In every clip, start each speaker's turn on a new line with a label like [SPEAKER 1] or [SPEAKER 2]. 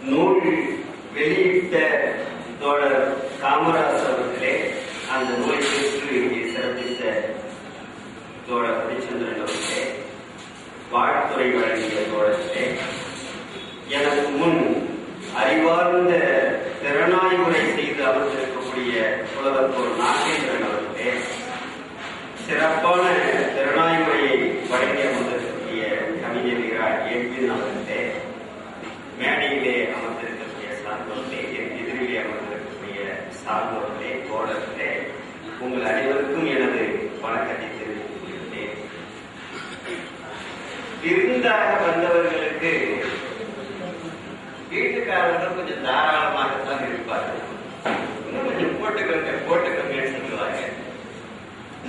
[SPEAKER 1] நூல் வெளியிட்ட தோழர் காமராஜ் அவர்களே, அந்த நூலை பெற்று இங்கே சிறப்பித்த தோழர் ஹரிச்சந்திரன் அவர்களே, வாழ்த்துறை வழங்கிய தோழர்களே, எனக்கு முன் அறிவார்ந்த திறனாய்வுரை செய்து அமர்ந்திருக்கக்கூடிய புலவர் தோழர் நாகேந்திரன் அவர்களே, சிறப்பான திறனாய்வுரையை வழங்கி அமர்ந்திருக்கக்கூடிய கவிஞர் எட்வின் அவர்களே, மேடையிலே அமர்ந்திருக்கக்கூடிய சார்ந்தோர்களே, என் எதிரிலே அமர்ந்திருக்கக்கூடிய சார்ந்தோர்களே, தோழர்களே, உங்கள் அனைவருக்கும் எனது வணக்கத்தை தெரிவித்துக் கொள்கிறேன். விருந்தாக வந்தவர்களுக்கு வீட்டுக்காரர்கள் கொஞ்சம் தாராளமாகத்தான் இருப்பார்கள். இன்னும் கொஞ்சம் போட்டுக்கங்கன்னு சொல்லுவாங்க.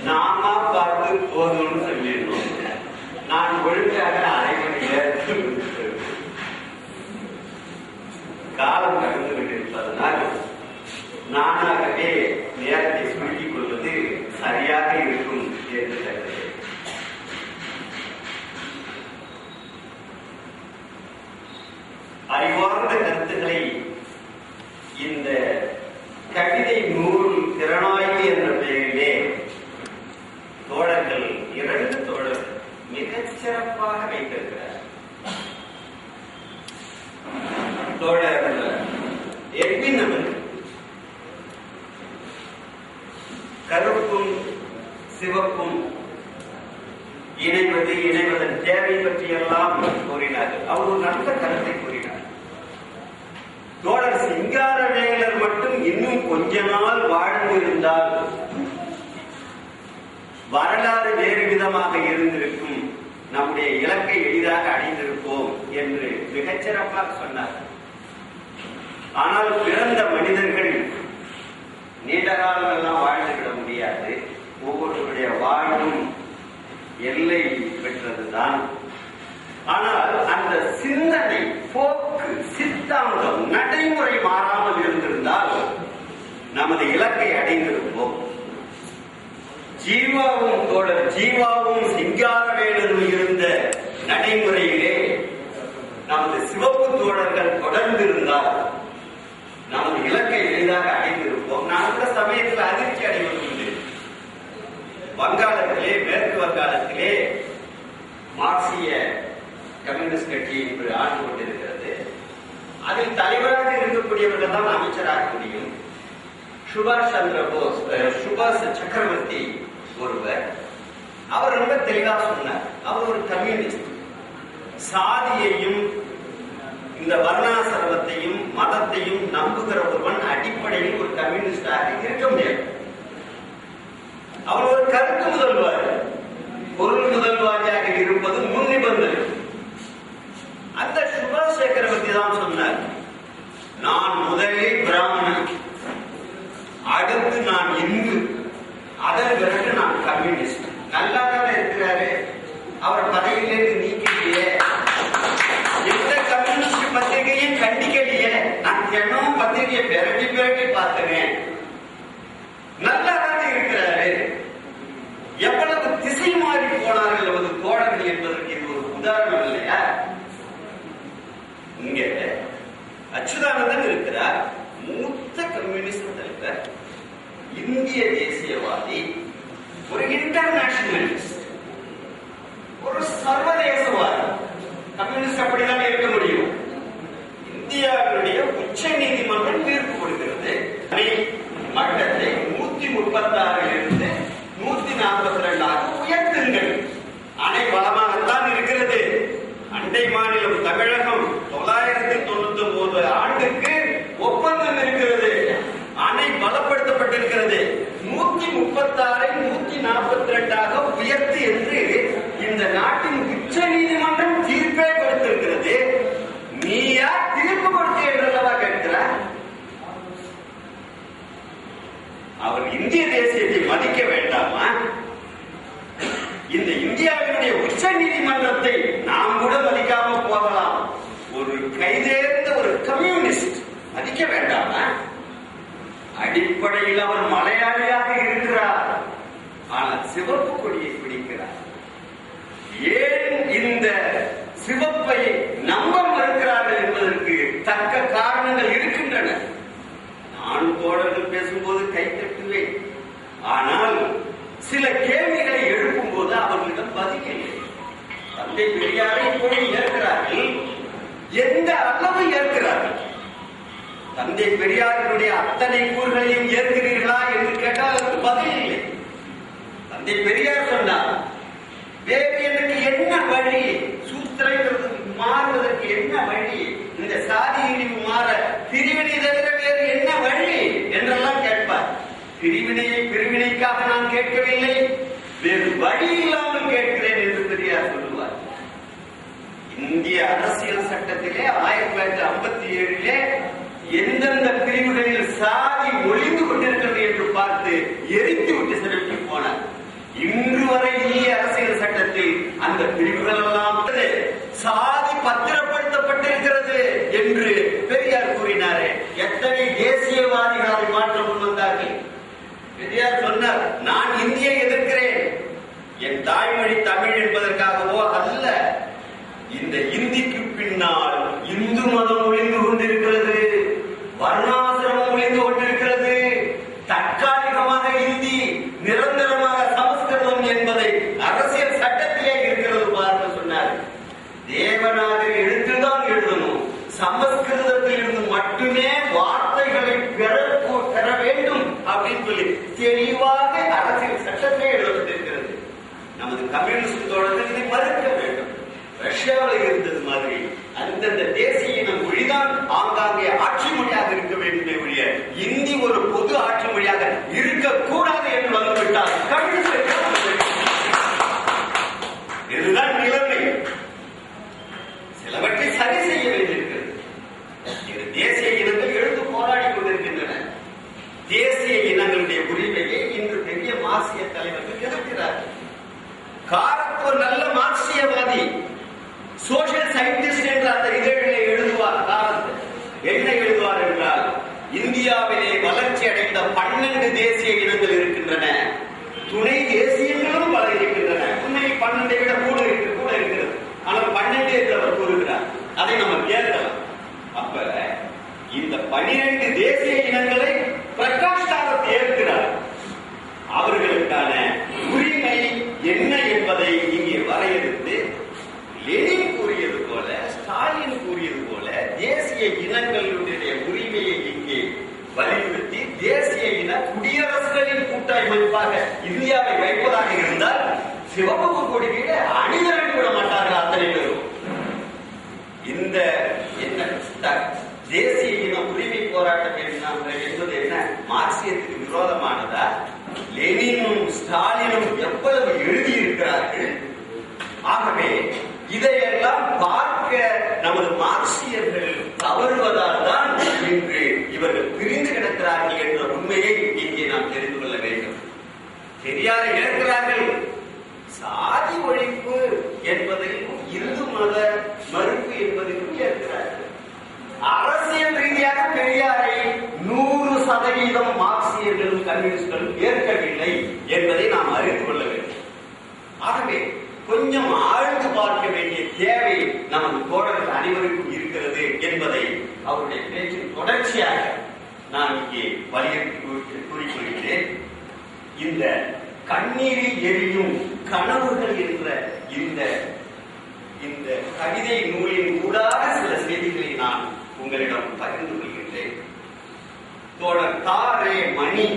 [SPEAKER 1] நாமா பார்த்து போதும்னு சொல்லிடணும். நான் ஒழுங்காக அரைமணியில காலம் கடந்து கொண்டிருப்பதனால் நானாகவே நேரத்தை சுருக்கிக் கொள்வது சரியாக இருக்கும் என்று கருதுகிறேன். அறிவார்ந்த கருத்துக்களை இந்த கவிதை நூல் திறனாய்வு என்ற பெயரிலே தோழர்கள், 2 தோழர்கள் மிகச் சிறப்பாக வைத்திருக்கிறார். தோழர் எட்வின் அவர்கள் கருப்பும் சிவப்பும் இணைவதன் தேவை பற்றியெல்லாம் கூறினார்கள். அவர் ஒரு நல்ல கருத்தை கூறினார். தோழர் சிங்காரவேலர் மட்டும் இன்னும் கொஞ்ச நாள் வாழ்ந்து இருந்தால் வரலாறு வேறு விதமாக இருந்திருக்கும், நம்முடைய இலக்கை எளிதாக அடைந்திருப்போம் என்று மிகச்சிறப்பாக சொன்னார். ஆனால் பிறந்த மனிதர்கள் நீண்ட காலம் எல்லாம் வாழ்ந்துவிட முடியாது. ஒவ்வொருவருடைய வாழ்வும் எல்லை பெற்றதுதான். ஆனால் அந்த சிந்தனை, போக்கு, சித்தாந்தம், நடைமுறை மாறாமல் இருந்திருந்தால் நமது இலக்கை அடைந்திருப்போம். தோழர் ஜீவாவும் சிங்காரவேலரும் இருந்த நடைமுறையிலே நமது சிவப்பு தோழர்கள் தொடர்ந்து இருந்தால் நமது இலக்கை எளிதாக அடைந்திருப்போம். நான் கூட சமயத்தில் அதிர்ச்சி அடைவதுண்டு. வங்காளத்திலே, மேற்கு வங்காளத்திலே மார்க்சிய கம்யூனிஸ்ட் கட்சி என்று ஆண்டு கொண்டிருக்கிறது. அதில் தலைவராக இருக்கக்கூடியவர்கள் தான் அமைச்சராக முடியும். சுபாஷ் சந்திர போஸ், சுபாஷ் சக்கரவர்த்தி ஒருவர், அவர் ரொம்ப தெளிவாக சொன்னார். அவர் ஒரு கம்யூனிஸ்ட். சாதியையும் இந்த வர்ணாசிரமத்தையும் மதத்தையும் நம்புகிற ஒருவன் அடிப்படையில் ஒரு கம்யூனிஸ்டாக இருக்க முடியாது. அவர் ஒரு கருத்து முதல்வார், பொருள் முதல்வாரியாக இருப்பது முன் நிபந்தனை. அந்த சுபாஷ் சக்கரவர்த்தி தான் சொன்னார், நான் முதலில் பிராமணன், அடுத்து நான் இந்து, அதன் பிறகு நான் கம்யூனிஸ்ட். நல்லா தானே இருக்கிறாரு. அவர் பதவியிலிருந்து நீக்கிலேயே, எந்த கம்யூனிஸ்ட் பத்திரிகையும் கண்டிக்கலையே. நான் தினமும் பத்திரிகையை பிரட்டி பார்த்தேன். நல்லா தானே இருக்கிறாரு. எவ்வளவு திசை மாறி போனார்கள் நமது தோழர்கள் என்பதற்கு இது ஒரு உதாரணம் இல்லையா? இங்க அச்சுதானந்தன் இருக்கிறார், மூத்த கம்யூனிஸ்ட் தலைவர், இந்திய தேசியவாதி, ஒரு இன்டர்நேஷனலிஸ்ட், ஒரு சர்வதேசவாதி. கம்யூனிஸ்ட் அப்படிதான் இருக்க முடியும். இந்தியாவுடைய உச்ச நீதிமன்றம் தீர்ப்பு கொடுக்கிறது. மட்டத்தை 136 இருந்து 142 உயர்த்துங்கள். அணை பலமாகத்தான் இருக்கிறது. அண்டை மாநிலம் தமிழகம் 999 ஆண்டுக்கு ஒப்பந்தம் இருக்கிறது. அணை பலப்படுத்தப்பட்டிருக்கிறது. 136ஐ 142 உயர்த்து என்று இந்த நாட்டின் உச்ச நீதிமன்றம் தீர்ப்பே கொடுத்திருக்கிறது. நீ யார் தீர்ப்பு கொடுத்த என்றல்லவா கேட்கிறார்? அவர் இந்திய தேசியத்தை மதிக்க வேண்டாமா? இந்த இந்தியாவினுடைய உச்ச நீதிமன்றத்தை நாம் கூட மதிக்காம போகலாம். ஒரு கைதேர்ந்த ஒரு கம்யூனிஸ்ட் மதிக்க வேண்டாமா? அடிப்படையில் அவர் மலையாளியாக இருக்கிறார், ஆனால் சிவப்பு கொடியை பிடிக்கிறார். ஏன் இந்த சிவப்பை நம்ப மறுக்கிறார்கள் என்பதற்கு தக்க சில கேள்விகளை எழுப்பும் போது அவர்களிடம் பதில் இல்லை. தந்தை பெரியாரை இப்போது ஏற்கிறார்கள், எந்த அளவு ஏற்கிறார்கள்? தந்தை பெரியாருடைய அத்தனை கூறுகளையும் ஏற்கிறீர்களா என்று கேட்டால் அதற்கு பதில் இல்லை. தந்தை பெரியார் சொன்னார், வேறு எனக்கு என்ன வழி, சூத்திரங்கிறது மாறுவதற்கு என்ன வழி, இந்த சாதி இழிவு மாற பிரிவினை தவிர வேறு என்ன வழி என்றெல்லாம் கேட்பார். பிரிவினைக்காக நான் கேட்கவில்லை, வேறு வழி இல்லாமல் கேட்கிறேன் என்று பெரியார் சொல்லுவார். இந்திய அரசியல் சட்டத்திலே 1957 எந்தெந்த பிரிவுகளில் சாதி ஒளிந்து கொண்டிருக்கிறது என்று பார்த்து எரித்து விட்டு சிறைக்கு போனார். இன்று வரை இந்திய அரசியல் சட்டத்தில் அந்த பிரிவுகள் எல்லாம் சாதி பத்திரப்படுத்தப்பட்டிருக்கிறது என்று பெரியார் கூறினாரே, எத்தனை தேசியவாதிகள் அதை மாற்ற முன் வந்தார்கள்? பெரியார் சொன்னார், நான் இந்தியை எதிர்க்கிறேன், என் தாய்மொழி தமிழ் என்பதற்காகவோ அல்ல, இந்த இந்திக்கு பின்னால் இந்து மதம் ஒளிந்து கொண்டிருக்கிறது, வர்ணாசிரமம் ஒளிந்து கொண்டிருக்கிறது, தற்காலிகமாக இந்தி, நிரந்தரமாக சமஸ்கிருதம் என்பதை அரசியல் சட்டத்திலே இருக்கிறது பார்த்து சொன்னார். தேவநாகரி எழுத்துதான் எழுதணும், சமஸ்கிருதத்தில் இருந்து மட்டுமே வார்த்தைகளை பெற வேண்டும் அப்படின்னு சொல்லி தெளிவாக அரசியல் சட்டத்திலே எழுதப்பட்டிருக்கிறது. நமது கம்யூனிஸ்ட் தோழர்கள் இதை மறுக்க வேண்டும். ரஷ்யாவில் இருந்தது மாதிரி அந்தந்த தேசிய இன மொழிதான் ஆங்காங்கே ஆட்சி மொழியாக இருக்க வேண்டுமே ஒழிய இந்தி ஒரு பொது ஆட்சி மொழியாக இருக்கக்கூடாது என்று வந்துவிட்டால் இதுதான் நிலைமை. சிலவற்றை சரி செய்ய வேண்டியிருக்கிறது. தேசிய இனங்கள் எழுந்து போராடி கொண்டிருக்கின்றன. தேசிய இனங்களுடைய உரிமையை இன்று பெரிய மார்க்சிய தலைவர்கள் எதிர்க்கிறார்கள். காரத் ஒரு நல்ல மார்க்சியவாதி, சோசியல் சயின்டிஸ்ட் என்ற அந்த இதழிலே எழுதுவார். காரத் என்ன எழுதுவார் என்றால், இந்தியாவிலே வளர்ச்சி அடைந்த 12 தேசிய இனங்கள் இருக்கின்றன, துணை தேசியங்களும் பல இருக்கின்றன. உண்மை 12 விட கூட இருக்கிறது, ஆனால் 12 என்று அவர் கூறுகிறார். அதை நம்ம கேட்கலாம். அப்ப இந்த 12 தேசிய இனங்களை பிரகாஷ் காரத் ஏற்கிறார். அவர்களுக்கான உரிமை என்ன என்பதை இங்கே வரையறுத்து லெனின் கூறியது போல, ஸ்டாலின் கூறியது போல தேசிய இனங்களுடைய உரிமையை இங்கே வலியுறுத்தி தேசிய இன குடியரசுகளின் கூட்டமைப்பாக இந்தியாவை வைப்பதாக இருந்தால் சிவப்பு கொடி கீழே அணிதிரண்டு விட மாட்டார்கள் அத்தனை பேரும். இந்த என்ன தேசிய இன உரிமை போராட்டம் என்பது என்ன மார்க்சியத்துக்கு விரோதமானதா? லெனினும் ஸ்டாலினும் எவ்வளவு எழுதியிருக்கிறார்கள். ஆகவே இதையெல்லாம் பார்க்க நமது மார்க்சியர்கள் தவறுவதால் தான் இன்று இவர்கள் பிரிந்து கிடக்கிறார்கள் என்ற உண்மையை இங்கே நாம் தெரிந்து கொள்ள வேண்டும். பெரியாரை ஏற்கிறார்கள், சாதி ஒழிப்பு என்பதையும் இந்து மத மறுப்பு என்பதையும் ஏற்கிறார்கள். அரசியல் ரீதியாக பெரியாரை 100% மார்க்சியர்களும் கம்யூனிஸ்டுகளும் ஏற்கவில்லை என்பதை நாம் அறிந்து கொள்ள வேண்டும். ஆகவே கொஞ்சம் ஆழ்ந்து பார்க்க வேண்டிய தேவை நமது தோழர்கள் அனைவருக்கும் இருக்கிறது என்பதை அவருடைய பேச்சின் தொடர்ச்சியாக நான் இங்கே வலியுறுத்தி கூறிக்கொள்கிறேன். இந்த கண்ணீரில் எரியும் கனவுகள் என்ற இந்த கவிதை நூலின் ஊடாக சில செய்திகளை நான் உங்களிடம் பகிர்ந்து கொள்கின்றேன். தோழர் தாரே மணி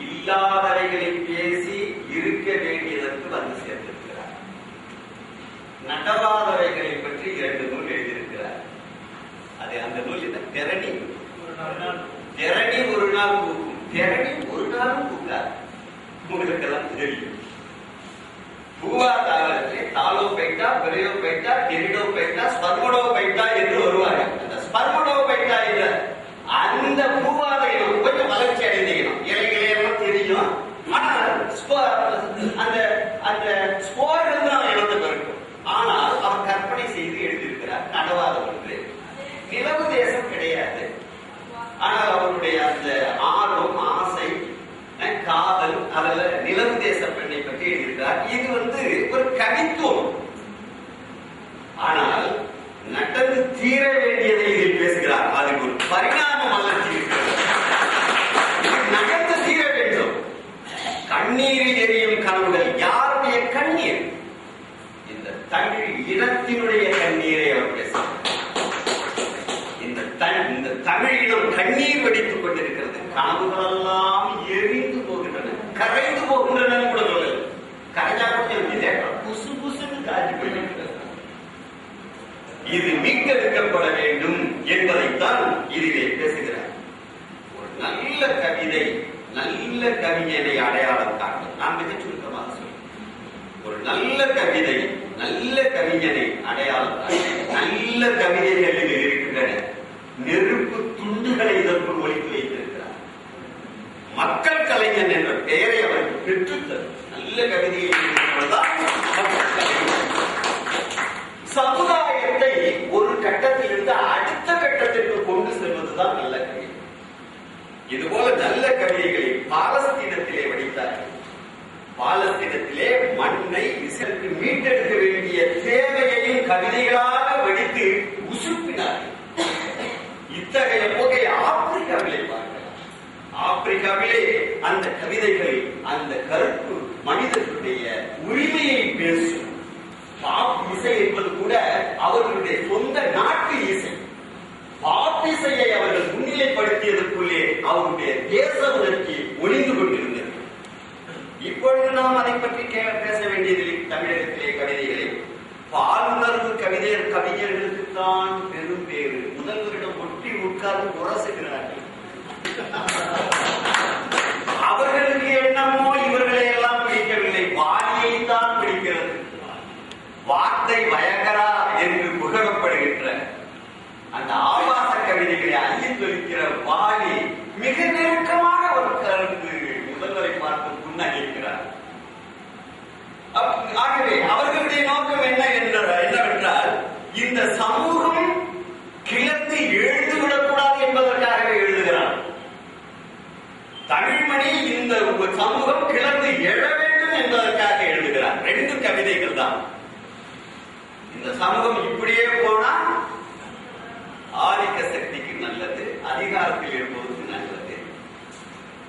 [SPEAKER 1] இல்லாதவைகளை பேசி இருக்க வேண்டியதற்கு வந்து சேர்ந்திருக்கிறார். நடவாதவைகளை பற்றி 2 நூல் எழுதியிருக்கிறார். அது அந்த நூல் என்ன? திரணி ஒரு நாள் பூக்கும். திரணி ஒரு நாளும் பூக்காது. உங்களுக்கெல்லாம் தெரியும். பூவா தாவரத்திலே தாலோ பைட்டா, பெரியோ பைட்டா, டெரிடோ பைட்டா, ஸ்பர்மடோ பைட்டா என்று வருவார்கள். அந்த ஸ்பர்மடோ பைட்டா என்ற அந்த பூவாத இனம் கொஞ்சம் வளர்ச்சி அடைந்த இனம். இலைகளே எல்லாம் தெரியும். ஆனால் அந்த ஸ்போர்கள் தான் இனத்தை இருக்கும். ஆனால் அவர் கற்பனை செய்து எழுதியிருக்கிறார் நடவாத ஒன்று. நிலவு தேசம் கிடையாது. ஆனால் அவருடைய அந்த ஆர்வம், ஆசை, காதல், அதில் நிலவு தேச பெண்ணை பற்றி எழுதியிருக்கிறார். இது ஒரு கவித்துவம். ஆனால் நடந்து தீர வேண்டியதை இதில் பேசுகிறார். அதுக்கு ஒரு பரிணாம வளர்ச்சி இருக்கிறது. நடந்து தீர வேண்டும். கனவுகளெல்லாம் எரிந்து போகின்றன, கரைந்து போகின்றன கூட சொல்லல. கரைஞ்சா கூட புசு புசுன்னு காஞ்சி போயிருக்கிறது. இது மீட்டெடுக்கப்பட வேண்டும் என்பதைத்தான் இதிலே பேசுகிறார். ஒரு நல்ல கவிதை, நல்ல கவிஞனை அடையாளம் காட்டும். நான் மிக சுருக்கமாக சொல்றேன். ஒரு நல்ல கவிதை, நல்ல கவிஞனை அடையாளம் காட்டும். நல்ல கவிதைகளில் இருக்கின்றன. நெருப்பு துண்டுகளை இதற்குள் ஒழித்து வைத்திருக்கிறார். மக்கள் கலைஞன் என்ற பெயரை அவருக்கு பெற்றுத்தரும் நல்ல கவிதையை சமுதாயத்தை ஒரு கட்டத்திலிருந்து அடுத்த கட்டத்திற்கு கொண்டு செல்வதுதான் நல்ல கவிதை. இதுபோல நல்ல கவிதைகளை பாலஸ்தீனத்திலே வடித்தார்கள். பாலஸ்தீனத்திலே மண்ணை இஸ்ரேலுக்கு மீட்டெடுக்க வேண்டிய தேவையையும் கவிதைகளாக வடித்து உசுப்பினார்கள். இத்தகைய போகை ஆப்பிரிக்காவிலே பார்க்கலாம். ஆப்பிரிக்காவிலே அந்த கவிதைகள் அந்த கருப்பு மனிதர்களுடைய உரிமையை பேசும். பாப் இசை என்பது கூட அவர்களுடைய சொந்த நாட்டு இசை. பாப் இசையை அவர்கள் முன்னிலைப்படுத்தியதற்குள்ளே அவருடைய தேச உணர்ச்சி ஒளிந்து கொண்டிருந்தது. இப்பொழுது நாம் அதை பற்றி பேச வேண்டியதில்லை. தமிழகத்திலே கவிதைகளை பாலுணர்வு கவிஞர்களுக்கு தான் பெரும் பேரு. முதல்வரிடம் ஒட்டி உட்கார்ந்து உரசுகிறார்கள். அவர்களுக்கு என்னமோ இவர்களை எல்லாம் பிடிக்கவில்லை, வாலியை தான் பிடிக்கிறது. வார்த்தை வயகரா என்று புகழப்படுகின்ற அந்த ஆபாச கவிதைகளை அள்ளித்தொழிக்கிற வாலி மிக நெருக்கமாக ஒரு கருத்து முதல்வரை பார்த்து புன்னகைக்கிறார். ஆகவே அவர்களுடைய நோக்கம் என்னவென்றால் இந்த சமூகம் கிளர்ந்து எழுந்துவிடக்கூடாது என்பதற்காகவே எழுதுகிறார். தமிழ்மணி இந்த சமூகம் கிளர்ந்து எழ வேண்டும் என்பதற்காக எழுதுகிறார். ரெண்டு கவிதைகள் தான். இந்த சமூகம் இப்படியே போனா ஆதிக்க சக்திக்கு நல்லது, அதிகாரத்தில் இருப்பதற்கு நல்லது.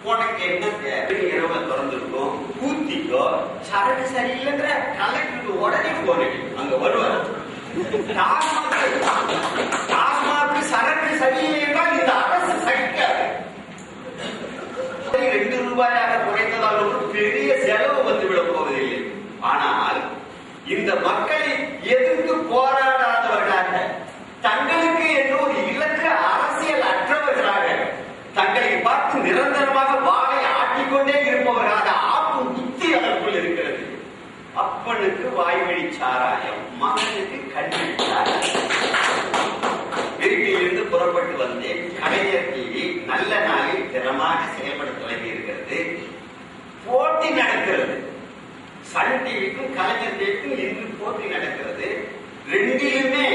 [SPEAKER 1] உனக்கு என்ன தேவை? இரவு திறந்திருக்கும், கூத்திக்கோ. சரக்கு சரியில்லைங்கிற கலெக்டருக்கு உடனே போனேன், அங்க வருவார். டாஸ்மாக் சரக்கு சரியில்லைன்னா இந்த அரசு சகிக்காது. 2 ரூபாயாக குறைந்ததால் ஒரு பெரிய செலவு வந்துவிடப் போவதில்லை. ஆனால் இந்த மக்களை எதிர்த்து போராடாதவர்களாக, தங்களுக்கு என்று ஒரு இலக்கு அரசியல் அற்றவர்களாக, தங்களை பார்த்து நிரந்தரமாக வாளை ஆட்டிக்கொண்டே இருப்பவர்களாக ஆக்கும் புத்தி அதற்குள் இருக்கிறது. அப்பனுக்கு வாய்வழி சாராயம், மகனுக்கு கண்வழி சாராயம். வீட்டிலிருந்து புறப்பட்டு வந்தேன். கலைஞர் டிவி நல்ல நாளில் திறமாக செயல்பட தொடங்கி இருக்கிறது. போட்டி நடக்கிறது. சன் டிவிக்கும் கலைஞர் டிவிக்கும் இன்று போட்டி நடக்கிறது. ரெண்டிலுமே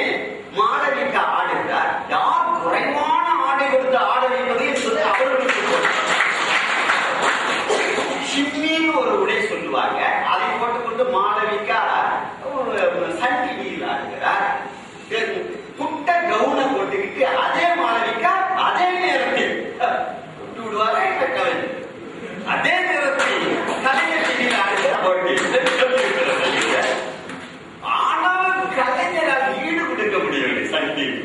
[SPEAKER 1] மாளவிகா ஆடுகிறார். யார் குறைவான ஆடை கொடுத்து ஆட வைப்பது என்பது அவர்களுக்கு சிம்மின்னு ஒரு உடை சொல்லுவாங்க. அதை போட்டுக்கொண்டு மாளவிகா சன் டிவியில் ஆடுகிறார். குட்ட கவுன போட்டுக்கிட்டு அதே மாளவிகா அதே நேரத்தில் விட்டு விடுவாரா கலைஞர், அதே நேரத்தில் கலைஞர் டிவியில் ஆடுகிறார். ஆனால் கலைஞரால் ஈடு கொடுக்க முடியவில்லை. சன் டிவி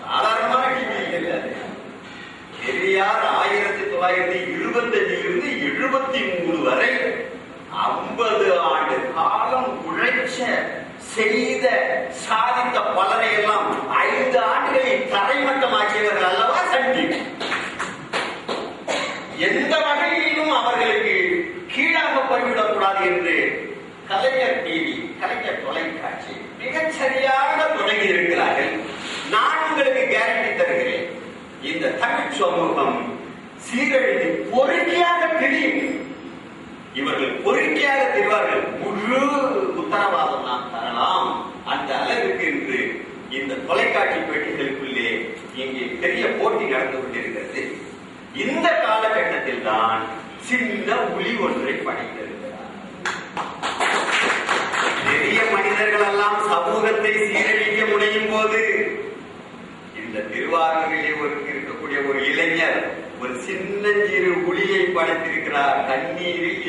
[SPEAKER 1] சாதாரணமான டிவி இல்லை. பெரியார் 1925 73 வரை 50 ஆண்டு காலம் உழைச்ச செய்த சாதித்த பலனை எல்லாம் 5 ஆண்டுகளில் தரைமட்டமாக்கியவர்கள் அல்லவா சன் டிவி. எந்த வகையிலும் அவர்களுக்கு கீழாக போய்விடக்கூடாது என்று கலைஞர் டிவி, கலைஞர் தொலைக்காட்சி மிகச் சரியாக தொடங்கி இருக்கிறார்கள். நான் உங்களுக்கு கேரண்டி தருகிறேன், இந்த தமிழ் சமூகம் சீரழிந்து பொறுக்கியாக தெரியும். இவர்கள் பொறுக்கியாக தெரிவார்கள். முழு உத்தரவாதம் நாம் தரலாம். அந்த அளவுக்கு என்று இந்த தொலைக்காட்சி பெட்டிகளுக்குள்ளே இங்கே பெரிய போட்டி நடந்து கொண்டிருக்கிறது. இந்த காலகட்டத்தில் தான் சின்ன ஒளி ஒன்றை படைத்திருக்கிறார். பெரிய மனிதர்கள் எல்லாம் சமூகத்தை சீரழிக்க முனையும் போது இந்த திருவாரூரிலே இருக்கக்கூடிய ஒரு இளைஞர் ஒரு சின்னஞ்சிறு ஒளியை படைத்திருக்கிறார். தண்ணீரில்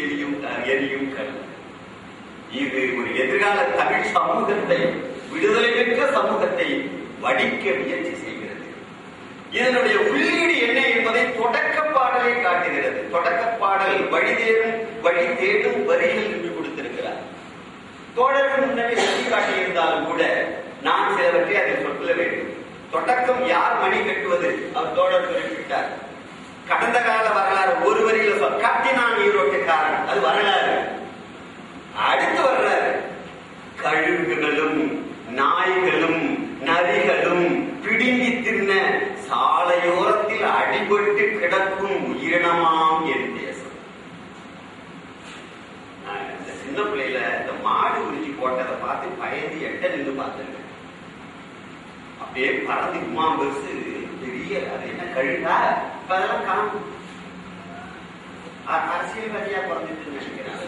[SPEAKER 1] எரியும் கல். இது ஒரு எதிர்கால தமிழ் சமூகத்தை, விடுதலை பெற்ற சமூகத்தை வடிக்க முயற்சி செய்கிறது. இதனுடைய உள்ளீடு என்ன என்பதை தொடக்க பாடலே காட்டுகிறது. தொடக்க பாடல் வழி தேடும் வரிகள் என்று கொடுத்திருக்கிறார். தோழர்கள் முன்னமே சொல்லி காட்டியிருந்தாலும் கூட நான் சிலவற்றை அதில் சொல்ல வேண்டும். தொடக்கம் யார் மணி கட்டுவது அவர் தோழர் குறிப்பிட்டார். கடந்த கால வரலாறு ஒரு வரியில கட்டினான் ஈரோட்டுக்காரன், அது வரலாறு. அடுத்து வர்றாரு கழுகுகளும் நாய்களும் நரிகளும் பிடுங்கி தின்ன சாலையோரத்தில் அடிபட்டு கிடக்கும் உயிரினமாம் என் தேசம். இந்த சின்ன பிள்ளையில இந்த மாடு உரிச்சி போட்டதை பார்த்து பயந்து எட்ட நின்று பார்த்துருக்கேன். அப்படியே பறந்து உமா பெருசு பெரிய அது என்ன கழுகா இப்ப அதெல்லாம் காணும். அரசியல்வாதியா பிறந்துட்டு நினைக்கிறேன்.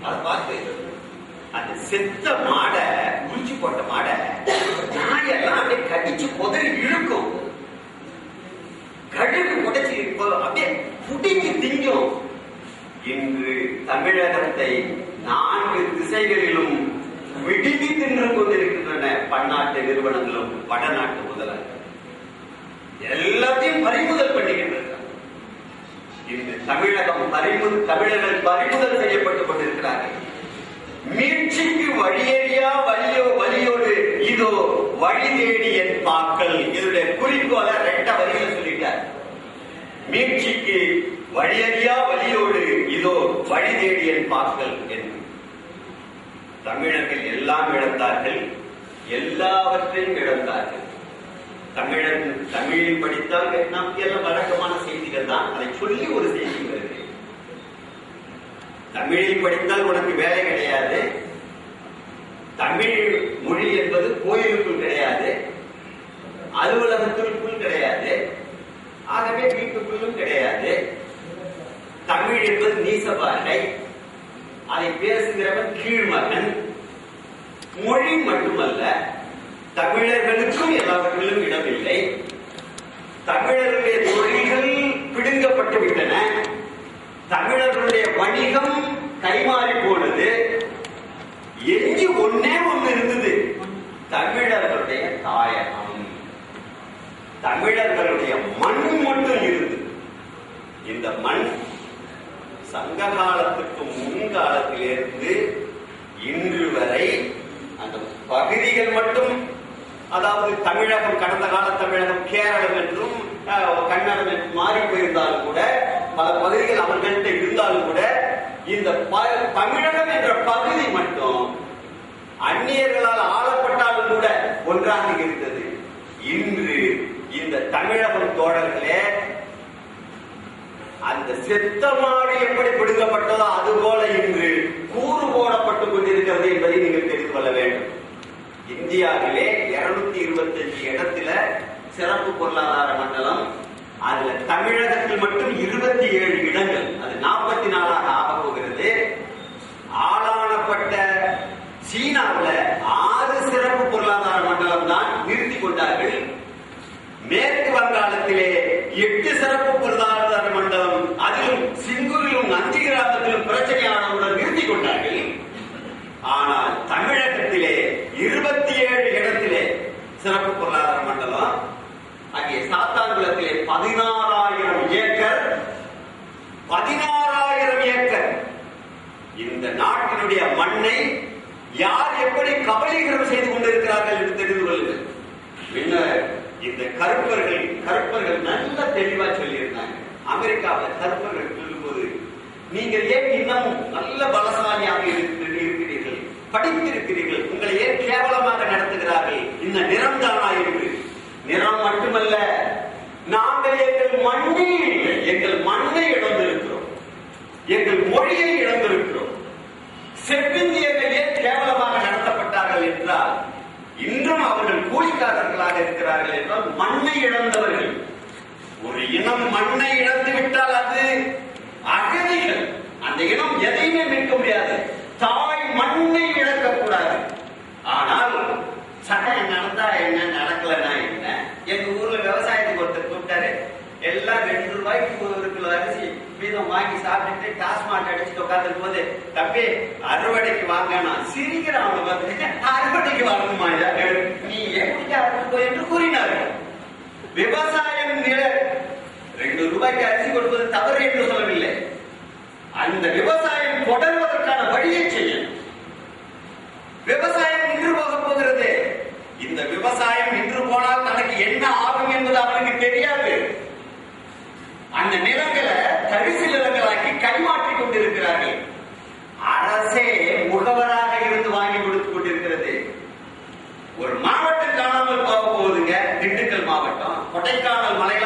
[SPEAKER 1] அதை பார்த்து அந்த செத்த மாடை உரிச்சு போட்ட மாடை நாயெல்லாம் அப்படியே கடிச்சு புதறி இழுக்கும். கழுகு உடைச்சு அப்படியே புடிச்சு திங்கும். இன்று தமிழகத்தை 4 திசைகளிலும் விடுவி தின்று கொண்டிருக்கின்றன பன்னாட்டு நிறுவனங்களும் வடநாட்டு முதலாளிகள். எல்லாத்தையும் பறிமுதல் பண்ணிக்கின்றனர். இன்று தமிழர்கள் பறிமுதல் செய்யப்பட்டுக் கொண்டிருக்கிறார்கள். மீட்சிக்கு வழியறியா வழியோடு இதோ வழி தேடி என் பாக்கள். இதனுடைய குறிக்கோளை 2 வரியில சொல்லிட்டார். மீட்சிக்கு வழியறியா வழியோடு இதோ வழி தேடி என் பாக்கள் என்று. தமிழர்கள் எல்லாம் இழந்தார்கள், எல்லாவற்றையும் இழந்தார்கள். தமிழில் படித்தால் நமக்கு எல்லாம் வழக்கமான செய்திகள் தான். அதை சொல்லி ஒரு செய்தி வருது. தமிழில் படித்தால் உனக்கு வேலை கிடையாது. தமிழ் மொழி என்பது கோயிலுக்குள் கிடையாது, அலுவலகத்திற்குள் கிடையாது, ஆகவே வீட்டுக்குள்ளும் கிடையாது. தமிழ் என்பது நீச பாஷை, அதை பேசுகிறவன் கீழ்மகன். மொழி மட்டுமல்ல, தமிழர்களுக்கும் எல்லாவற்றிலும் இடமில்லை. தமிழர்களுடைய தொழில்கள் பிடுங்கப்பட்டு விட்டன. தமிழர்களுடைய வணிகம் கைமாறி போனது. எஞ்சி ஒன்னே ஒன்று இருந்தது, தமிழர்களுடைய தாயகம், தமிழர்களுடைய மண் மட்டும் இருந்தது. இந்த மண் சங்க காலத்துக்கு முன்காலத்திலிருந்து இன்று வரை அந்த பகுதிகள் மட்டும், அதாவது தமிழகம், கடந்த கால தமிழகம் கேரளம் என்றும் கன்னடம் என்றும் மாறி போயிருந்தாலும் கூட, பல பகுதிகள் அவர்கள்ட்ட இருந்தாலும் கூட, இந்த தமிழகம் என்ற பகுதி மட்டும் அந்நியர்களால் ஆளப்பட்டாலும் கூட ஒன்றாக இருந்தது. இன்று இந்த தமிழகம் தோழர்களே, அந்த செத்த மாடு எப்படி பிடுங்கப்பட்டதோ அதுபோல இன்று கூறு போடப்பட்டுக் கொண்டிருக்கிறது என்பதை நீங்கள் தெரிந்து கொள்ள வேண்டும். இந்தியாவிலே 225 இடத்துல சிறப்பு பொருளாதார மண்டலம், அதுல தமிழகத்தில் மட்டும் 27 இடங்கள், அது 44ஆக ஆக போகிறது. ஆளானப்பட்ட சீனாவில் 6 சிறப்பு பொருளாதார மண்டலம் தான் நிறுத்தி கொண்டார்கள். மேற்கு வங்காளத்திலே 8 சிறப்பு பொருளாதார மண்டலம், அதிலும் சிங்கூரிலும் நந்தி கிராமத்திலும் பிரச்சனையானவுடன் நிறுத்தி கொண்டார்கள். ஆனால் தமிழகத்திலே 27 இடத்திலே சிறப்பு பொருளாதார மண்டலம். அங்கே சாத்தான்குளத்திலே 16,000 ஏக்கர், 16,000 ஏக்கர். இந்த நாட்டினுடைய மண்ணை யார் எப்படி கபலீகரம் செய்து கொண்டிருக்கிறார்கள் என்று தெரிந்து கொள்ளுங்கள். இந்த கருப்பர்கள் நல்ல தெளிவா சொல்லியிருந்தாங்க. அமெரிக்காவில் கருப்பர்கள் சொல்லும்போது, நீங்கள் ஏன் இன்னமும் நல்ல பலசாலியாக இருக்கிறீர்கள், படித்திருக்கிறீர்கள், உங்களை ஏன் கேவலமாக நடத்துகிறார்கள், இந்த நிறம் தானா என்று. நிறம் மட்டுமல்ல, நாங்கள் எங்கள் மண்ணை இழந்திருக்கிறோம், எங்கள் மொழியை இழந்திருக்கிறோம். செவ்விந்தியர்கள் ஏன் கேவலமாக நடத்தப்பட்டார்கள் என்றால், இன்றும் அவர்கள் கூலிக்காரர்களாக இருக்கிறார்கள் என்றால் மண்ணை இழந்தவர்கள். ஒரு இனம் மண்ணை இழந்து விட்டால் அது அகதிகள். அந்த இனம் எதையுமே மீட்க முடியாது. தாய் மண்ணை இழக்கக்கூடாது. ஆனால் சட்டம் நடந்தா என்ன, நடக்கலன்னா என்ன? எங்க ஊர்ல விவசாயத்துக்கு ஒருத்தர் கூப்பிட்டாரு. எல்லாம் 2 ரூபாய்க்கு 1 கிலோ அரிசி மீதம் வாங்கி சாப்பிட்டு டாஸ்மாக் அடிச்சுட்டு உட்காந்துருக்கும் போது, தப்பே அறுவடைக்கு வாங்கினா சிரிக்கிறான். அவங்க பார்த்து, அறுவடைக்கு வாங்கணுமா, நீ எப்படி அறுவடை என்று கூறினார்கள். விவசாயம் நில 2 ரூபாய்க்கு அரிசி கொடுப்பது தவறு என்று சொல்லவில்லை. அந்த விவசாயம் தொடர்வதற்கான வழியை செய்யணும். விவசாயம் நின்று போக போகிறது. இந்த விவசாயம் நின்று போனால் தனக்கு என்ன ஆகும் என்பது அவனுக்கு தெரியாது. அந்த நிலங்களை தரிசு நிலங்களாக்கி கைமாற்றிக் கொண்டிருக்கிறார்கள். அரசே முகவராக இருந்து வாங்கி கொடுத்துக் கொண்டிருக்கிறது. ஒரு மாவட்டம் காணாமல் போக போகுதுங்க. திண்டுக்கல் மாவட்டம் கொடைக்கானல் மலையில